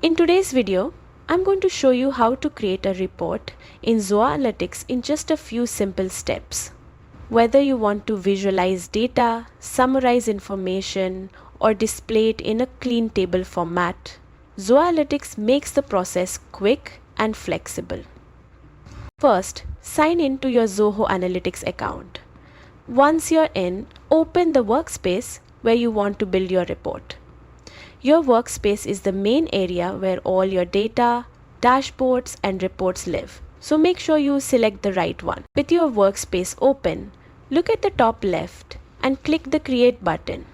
In today's video, I'm going to show you how to create a report in Zoho Analytics in just a few simple steps. Whether you want to visualize data, summarize information, or display it in a clean table format, Zoho Analytics makes the process quick and flexible. First, sign in to your Zoho Analytics account. Once you're in, open the workspace where you want to build your report. Your workspace is the main area where all your data, dashboards, and reports live. So make sure you select the right one. With your workspace open, look at the top left and click the Create button.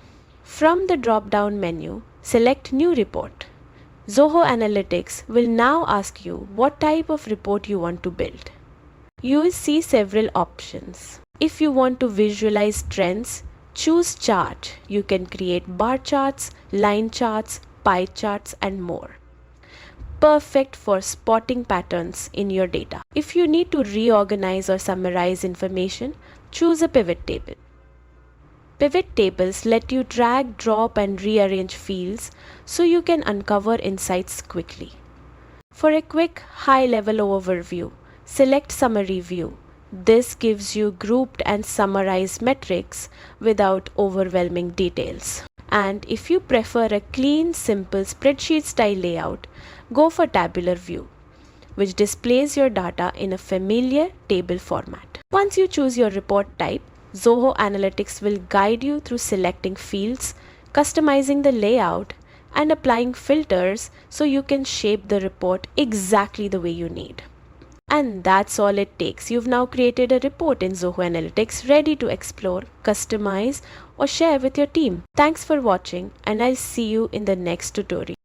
From the drop-down menu, select New Report. Zoho Analytics will now ask you what type of report you want to build. You will see several options. If you want to visualize trends, choose Chart. You can create bar charts, line charts, pie charts, and more. Perfect for spotting patterns in your data. If you need to reorganize or summarize information, choose a pivot table. Pivot tables let you drag, drop, and rearrange fields so you can uncover insights quickly. For a quick high-level overview, select Summary View. This gives you grouped and summarized metrics without overwhelming details. And if you prefer a clean, simple spreadsheet style layout, go for Tabular View, which displays your data in a familiar table format. Once you choose your report type, Zoho Analytics will guide you through selecting fields, customizing the layout, and applying filters so you can shape the report exactly the way you need. And that's all it takes. You've now created a report in Zoho Analytics ready to explore, customize, or share with your team. Thanks for watching, and I'll see you in the next tutorial.